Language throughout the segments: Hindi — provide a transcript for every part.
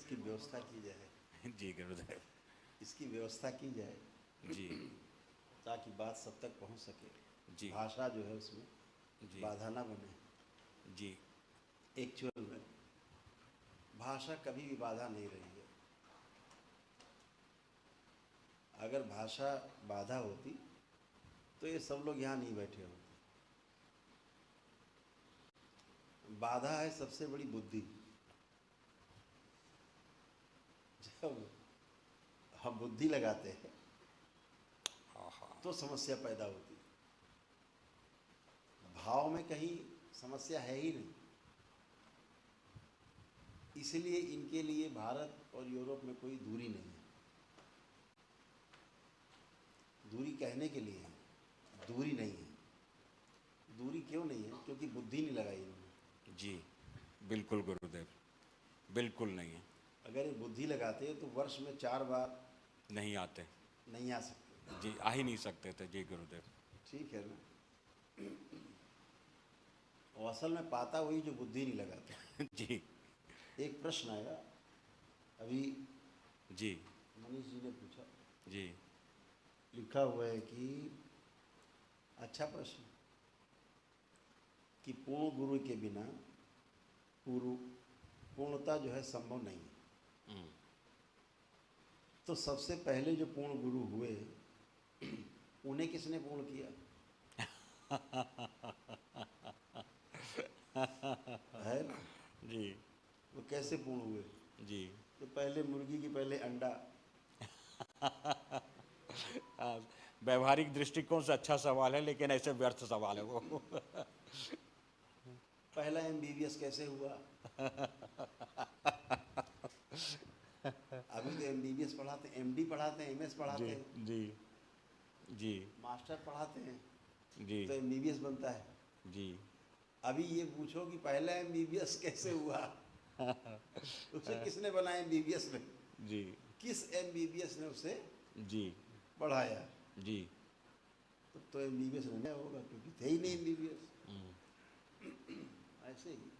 इसकी व्यवस्था की जाए। जी गुरुदेव। इसकी व्यवस्था की जाए जी ताकि बात सब तक पहुंच सके। जी भाषा जो है उसमें जी बाधा ना बने। जी एक्चुअल में भाषा कभी भी बाधा नहीं रही है। अगर भाषा बाधा होती तो ये सब लोग यहाँ नहीं बैठे होते। बाधा है सबसे बड़ी बुद्धि। जब हम बुद्धि लगाते हैं तो समस्या पैदा होती है। भाव में कहीं समस्या है ही नहीं। इसलिए इनके लिए भारत और यूरोप में कोई दूरी नहीं है। दूरी कहने के लिए है, दूरी नहीं है। दूरी क्यों नहीं है? क्योंकि बुद्धि नहीं लगाई इन्होंने। जी बिल्कुल गुरुदेव, बिल्कुल नहीं है। अगर ये बुद्धि लगाते तो वर्ष में 4 बार नहीं आते। नहीं आ सकते। जी आ ही नहीं सकते थे। जी गुरुदेव। ठीक है ना। और असल में पाता वही जो बुद्धि नहीं लगाता। जी एक प्रश्न आया अभी, जी मनीष जी ने पूछा, जी लिखा हुआ है कि अच्छा प्रश्न, कि पूर्ण गुरु के बिना पूर्णता जो है संभव नहीं है। तो सबसे पहले जो पूर्ण गुरु हुए उन्हें किसने पूर्ण किया? है ना। जी वो कैसे पूर्ण हुए? जी तो पहले मुर्गी की पहले अंडा। व्यवहारिक दृष्टिकोण से अच्छा सवाल है, लेकिन ऐसे व्यर्थ सवाल है वो। पहला MBBS कैसे हुआ? अभी तो MBBS पढ़ाते हैं, MD पढ़ाते हैं, MS पढ़ाते जी हैं, जी जी मास्टर पढ़ाते हैं, जी तो MBBS बनता है। जी अभी ये पूछो कि पहला MBBS कैसे हुआ? उसे किसने बनाया MBBS में? जी किस MBBS ने उसे जी पढ़ाया? जी तो MBBS नहीं होगा, क्योंकि थे ही नहीं MBBS। ऐसे ही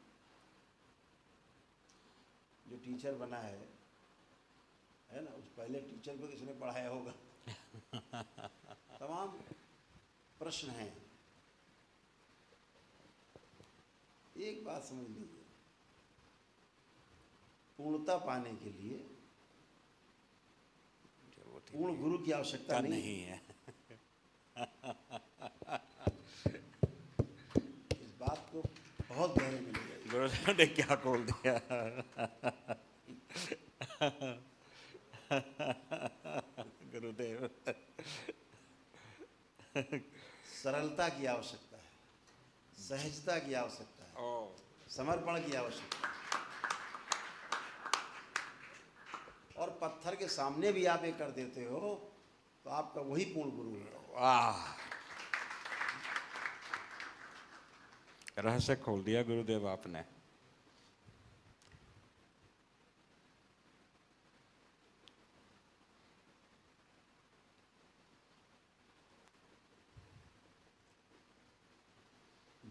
जो टीचर बना है ना, उस पहले टीचर को किसने पढ़ाया होगा? तमाम प्रश्न हैं। एक बात समझ लीजिए, पूर्णता पाने के लिए पूर्ण गुरु की आवश्यकता नहीं है। इस बात को बहुत गहरे में ले जाइए। गुरुदेव ने क्या खोल दिया। गुरुदेव सरलता की आवश्यकता है, सहजता की आवश्यकता है, समर्पण की आवश्यकता है। और पत्थर के सामने भी आप ये कर देते हो तो आपका वही पूर्ण गुरु है। वाह, रहस्य खोल दिया गुरुदेव आपने।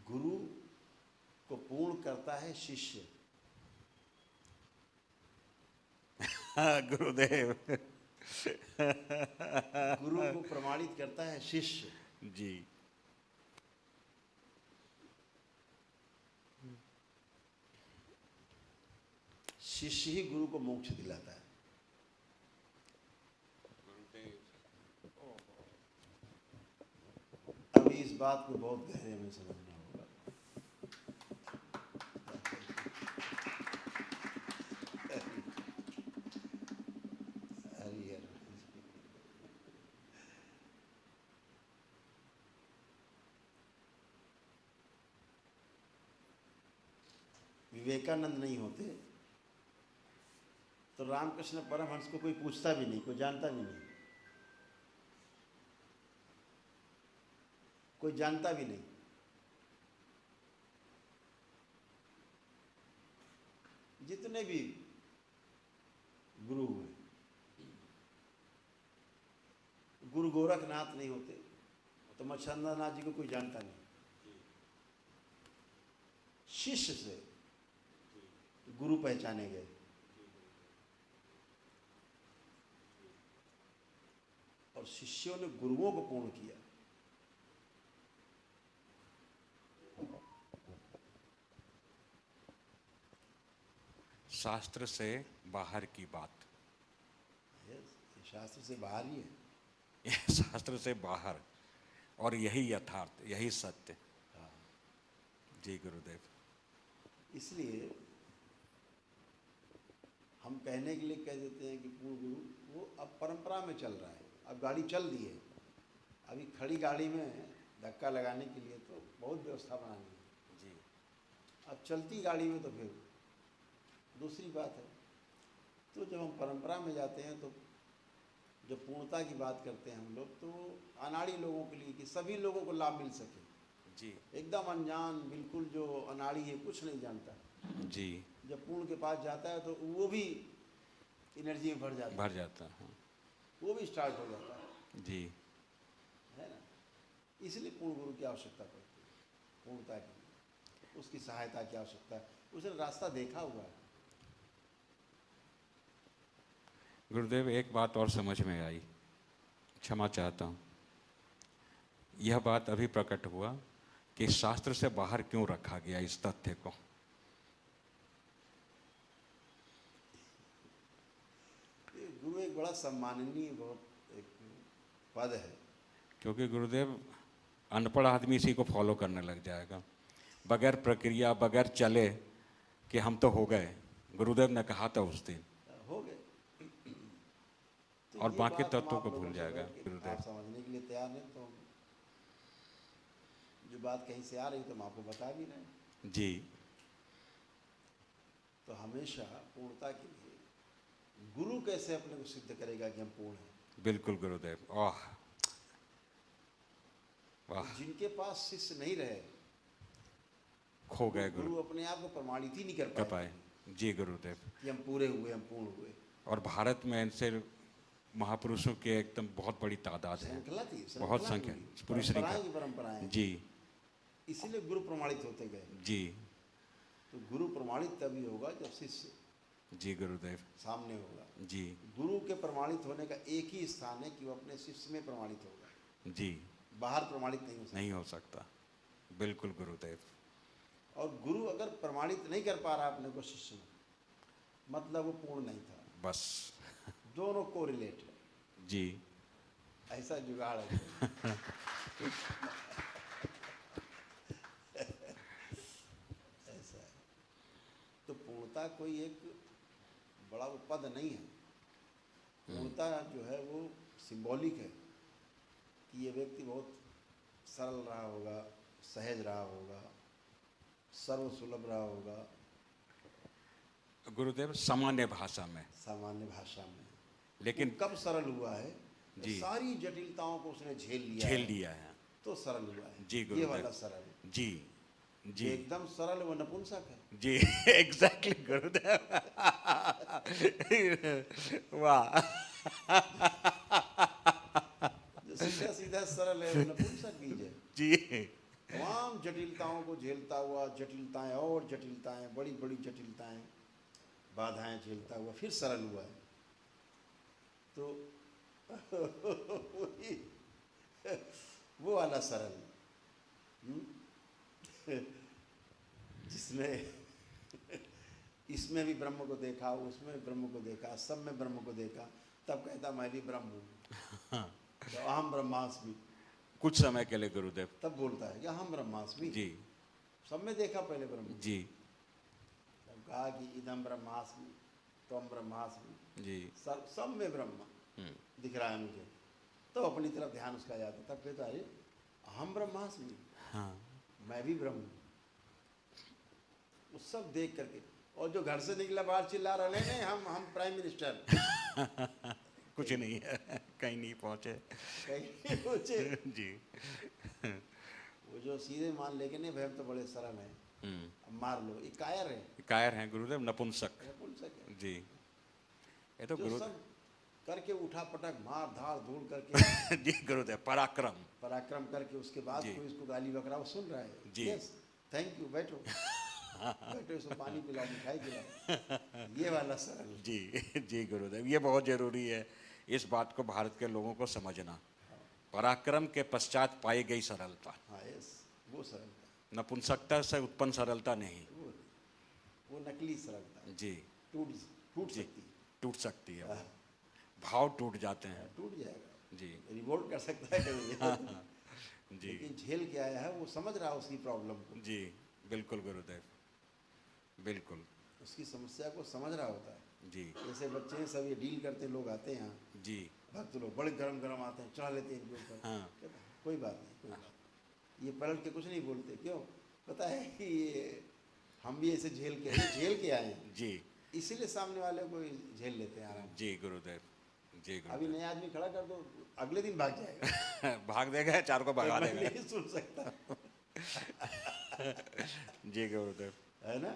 गुरु को पूर्ण करता है शिष्य। गुरुदेव गुरु को प्रमाणित करता है शिष्य। जी शिष्य ही गुरु को मोक्ष दिलाता है। अभी इस बात को बहुत गहरे में समझना होगा। हरिहर विवेकानंद नहीं होते तो रामकृष्ण परमहंस को कोई पूछता भी नहीं, कोई जानता भी नहीं, कोई जानता भी नहीं। जितने भी गुरु हुए, गुरु गोरखनाथ नहीं होते तो मच्छंद्रनाथ जी को कोई जानता नहीं। शिष्य से गुरु पहचाने गए। और शिष्यों ने गुरुओं को पूर्ण किया। शास्त्र से बाहर की बात, ये शास्त्र से बाहर ही है। यह शास्त्र से बाहर, और यही यथार्थ, यही सत्य। जी गुरुदेव। इसलिए हम कहने के लिए कह देते हैं कि पूर्ण गुरु, वो अब परंपरा में चल रहा है। अब गाड़ी चल दी है, अभी खड़ी गाड़ी में धक्का लगाने के लिए तो बहुत व्यवस्था बनानी है जी। अब चलती गाड़ी में तो फिर दूसरी बात है। तो जब हम परंपरा में जाते हैं तो जब पूर्णता की बात करते हैं हम लोग, तो अनाड़ी लोगों के लिए, कि सभी लोगों को लाभ मिल सके। जी। एकदम अनजान, बिल्कुल जो अनाड़ी है, कुछ नहीं जानता, जी। जब पूर्ण के पास जाता है तो वो भी एनर्जी में भर जाता है। वो भी स्टार्ट हो जाता है। जी। है ना, इसलिए पूर्ण गुरु की आवश्यकता पड़ती है, पूर्णता की, उसकी सहायता की आवश्यकता है। उसने रास्ता देखा हुआ है। गुरुदेव, एक बात और समझ में आई, क्षमा चाहता हूँ। यह बात अभी प्रकट हुआ कि शास्त्र से बाहर क्यों रखा गया इस तथ्य को। गुरु एक बड़ा सम्माननीय, बहुत एक पद है। क्योंकि गुरुदेव, अनपढ़ आदमी इसी को फॉलो करने लग जाएगा, बगैर प्रक्रिया, बगैर चले कि हम तो हो गए। गुरुदेव ने कहा था उस दिन, हो गए। तो और ये बाकी बात हम तत्वों आप को लोगों भूल से जाएगा बैठ के गुरुदेव। आप समझने के लिए तैयार नहीं, तो जो बात कहीं से आ रही तो हम आपको बता भी रहे हैं। जी। तो हमेशा पूर्णता के लिए गुरु कैसे अपने को सिद्ध करेगा कि हम पूर्ण हैं। बिल्कुल गुरुदेव। वाह वाह। तो जिनके पास शिष्य नहीं रहे, खो गए गुरु अपने आप को प्रमाणित ही नहीं कर पाए। जी गुरुदेव। कि हम पूरे हुए, हम पूर्ण हुए। और भारत में ऐसे महापुरुषों की एकदम बहुत बड़ी तादाद है, श्रृंखला थी, बहुत संख्या, पूरी श्रृंखला। परंपराएं। जी। इसीलिए गुरु प्रमाणित होते गए। जी। तो गुरु प्रमाणित तभी होगा जब शिष्य जी गुरुदेव सामने होगा। जी। गुरु के प्रमाणित होने का एक ही स्थान है कि वो अपने शिष्य में प्रमाणित होगा। जी। बाहर प्रमाणित नहीं हो सकता। बिल्कुल गुरुदेव। और गुरु अगर प्रमाणित नहीं कर पा रहा अपने को शिष्य में, मतलब वो पूर्ण नहीं था। बस। दोनों को रिलेट है। जी। ऐसा जुगाड़ है। ऐसा है। तो पूर्णता कोई एक बड़ा वो पद नहीं है। पूर्णता जो है वो सिंबॉलिक है कि ये व्यक्ति बहुत सरल रहा होगा, सहज रहा होगा, सर्वसुलभ रहा होगा। गुरुदेव, सामान्य भाषा में, सामान्य भाषा में। लेकिन कब सरल हुआ है? जी। सारी जटिलताओं को उसने झेल लिया है तो सरल हुआ है। जी गुरुदेव। ये वाला सरल। जी। जी। एकदम सरल वो नपुंसक है। जी। एग्जैक्टली गुरुदेव। वाह। जो सीधा सीधा सरल है वो नपुंसक बीज है। जी। तमाम जटिलताओं को झेलता हुआ, जटिलताएं और जटिलताएं, बड़ी बड़ी जटिलताएं, बाधाएं झेलता हुआ फिर सरल हुआ है। तो वो वाला सरल, जिसमें इसमें भी ब्रह्म को देखा, उसमें भी ब्रह्म को देखा, सब में ब्रह्म को देखा, तब कहता मैं भी ब्रह्म हूँ। तो अहम ब्रह्मास्मि। कुछ समय के लिए गुरुदेव तब बोलता है कि अहम ब्रह्मास्मि। जी। सब में देखा पहले ब्रह्म। जी। तब कहा कि इदम ब्रह्मास्मि, त्वम ब्रह्मास्मि। जी। सब में ब्रह्म दिख रहा है मुझे। तो अपनी तरफ ध्यान उसका जाता, तब कहता है अहम ब्रह्मास्मि। हाँ। मैं भी ब्रह्म हूँ। वो सब देख करके, और जो घर से निकला बाहर चिल्ला रहा, नहीं हम प्राइम मिनिस्टर। कुछ नहीं है, कहीं नहीं पहुँचे। कहीं नहीं पहुँचे। जी। वो जो सीधे मान लेके नहीं, भाई हम तो बड़े सरल हैं, अब मार लो, ये कायर है। कायर हैं गुरुदेव, नपुंसक। नपुंसक है। जी। ये तो जो सब करके उठा पटक, मार धाड़ धूड़ करके जी गुरुदेव, पराक्रम करके उसके बाद कोई इसको गाली बकरा, वो सुन रहा है। जी। यस, थैंक यू, बैठो। बैठो, इसको पानी पिलाओ, मिठाई पिलाओ। ये वाला सरल। जी। जी गुरुदेव, ये बहुत जरूरी है। इस बात को भारत के लोगों को समझना। पराक्रम के पश्चात पाई गई सरलता, हाँ यस, वो सरलता, नपुंसकता से उत्पन्न सरलता नहीं। वो नकली सरलता है, जी टूट टूट जी, सकती है। टूट सकती है, वो हाँ, भाव टूट जाते हैं। टूट जाएगा, जी रिवोल्ट कर सकता है कभी। जी लेकिन झेल के आया है, वो समझ रहा है उसकी प्रॉब्लम को, जी, बिल्कुल गुरुदेव, बिल्कुल। उसकी समस्या को समझ रहा होता है। जी जैसे बच्चे हैं, सब ये डील करते हैं, लोग आते हैं यहाँ, जी भक्त लोग बड़े गरम गरम आते हैं, चढ़ा लेते हैं इनके ऊपर। हाँ कहता है, कोई बात नहीं, कोई बात नहीं। ये पलट के कुछ नहीं बोलते, क्यों? पता है कि ये हम भी ऐसे झेल के आए हैं, जी इसीलिए सामने वाले को झेल लेते हैं आराम। जी गुरुदेव, जी अभी गुरुदेव। नया आदमी खड़ा कर दो, अगले दिन भाग जाएगा। भाग देगा, चार को भगा मैं देगा। नहीं सुन सकता, जी गुरुदेव, है ना?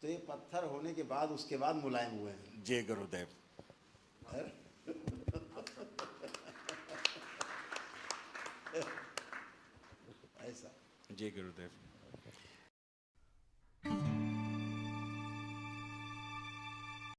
तो ये पत्थर होने के बाद, उसके बाद मुलायम हुए हैं। जी गुरुदेव। है? ऐसा जी गुरुदेव।